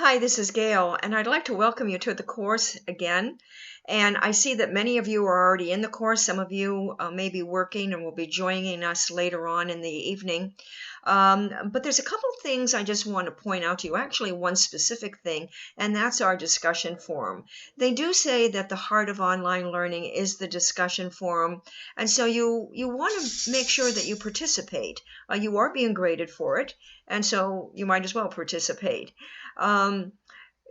Hi, this is Gail, and I'd like to welcome you to the course again. And I see that many of you are already in the course. Some of you may be working and will be joining us later on in the evening. But there's a couple things I just want to point out to you, actually one specific thing, and that's our discussion forum. They do say that the heart of online learning is the discussion forum, and so you want to make sure that you participate. You are being graded for it, and so you might as well participate.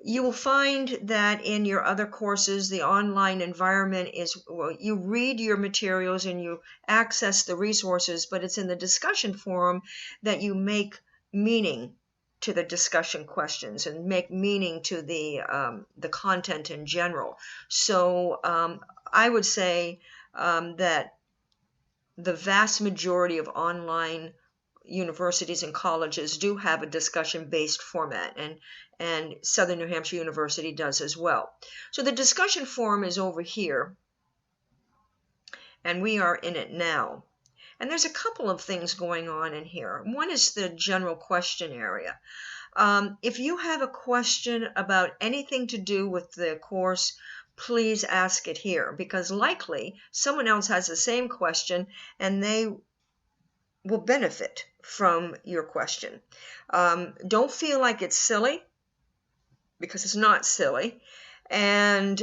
You will find that in your other courses, the online environment is, well, you read your materials and you access the resources, but it's in the discussion forum that you make meaning to the discussion questions and make meaning to the content in general. So I would say that the vast majority of online universities and colleges do have a discussion-based format, and Southern New Hampshire University does as well. So the discussion forum is over here, and we are in it now. And there's a couple of things going on in here. One is the general question area. If you have a question about anything to do with the course, please ask it here, because likely someone else has the same question and they will benefit from your question. Don't feel like it's silly, because it's not silly. And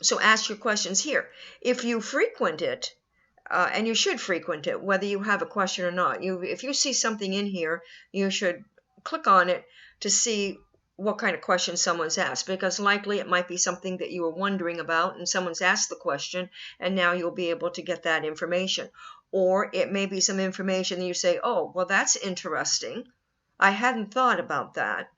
so ask your questions here. If you frequent it, and you should frequent it, whether you have a question or not, if you see something in here, you should click on it to see what kind of question someone's asked, because likely it might be something that you were wondering about and someone's asked the question, and now you'll be able to get that information. Or it may be some information that you say, oh, well, that's interesting. I hadn't thought about that.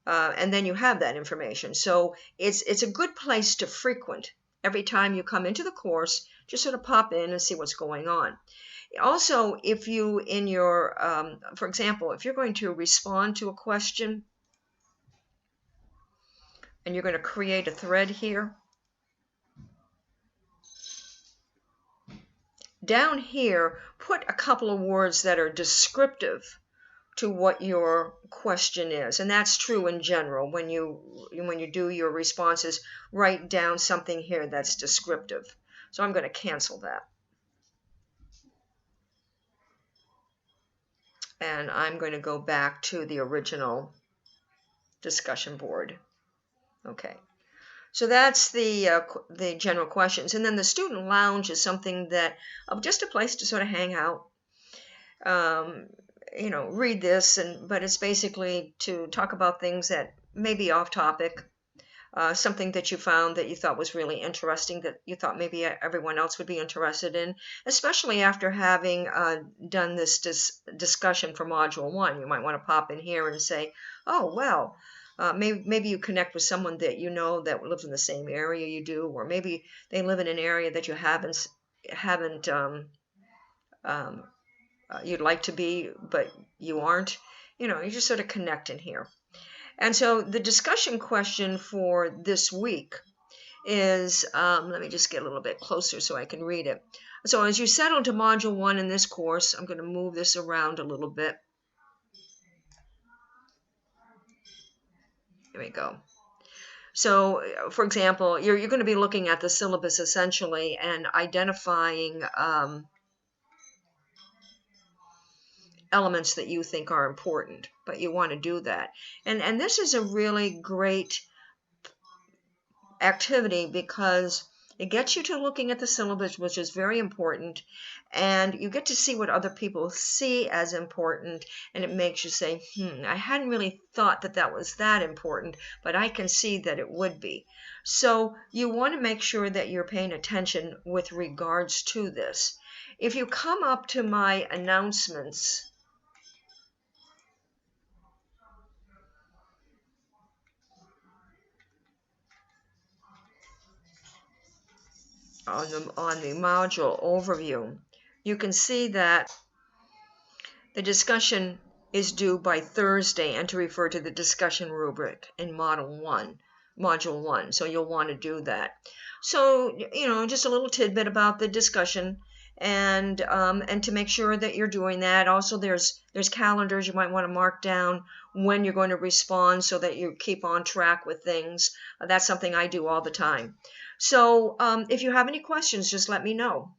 And then you have that information. So it's a good place to frequent. Every time you come into the course, just sort of pop in and see what's going on. Also, if you in your, for example, if you're going to respond to a question and you're going to create a thread here, down here, put a couple of words that are descriptive to what your question is. And that's true in general. When you do your responses, write down something here that's descriptive. So I'm going to cancel that. And I'm going to go back to the original discussion board. Okay. So that's the general questions. And then the student lounge is something that, just a place to sort of hang out. Read this, but it's basically to talk about things that may be off topic, something that you found that you thought was really interesting, that you thought maybe everyone else would be interested in, especially after having done this discussion for Module 1. You might want to pop in here and say, oh, well, maybe you connect with someone that you know that lives in the same area you do, or maybe they live in an area that you haven't you'd like to be, but you aren't. You just sort of connect in here. And so the discussion question for this week is, let me just get a little bit closer so I can read it. So as you settle to Module 1 in this course, I'm going to move this around a little bit. Here we go. So, for example, you're going to be looking at the syllabus essentially and identifying elements that you think are important, but you want to do that. And this is a really great activity because it gets you to looking at the syllabus, which is very important, and you get to see what other people see as important, and it makes you say, I hadn't really thought that that was that important, but I can see that it would be. So you want to make sure that you're paying attention with regards to this. If you come up to my announcements, on the module overview, you can see that the discussion is due by Thursday and to refer to the discussion rubric in Module 1. So you'll want to do that. So, just a little tidbit about the discussion. and to make sure that you're doing that. Also, there's calendars you might want to mark down when you're going to respond so that you keep on track with things. That's something I do all the time. So if you have any questions, just let me know.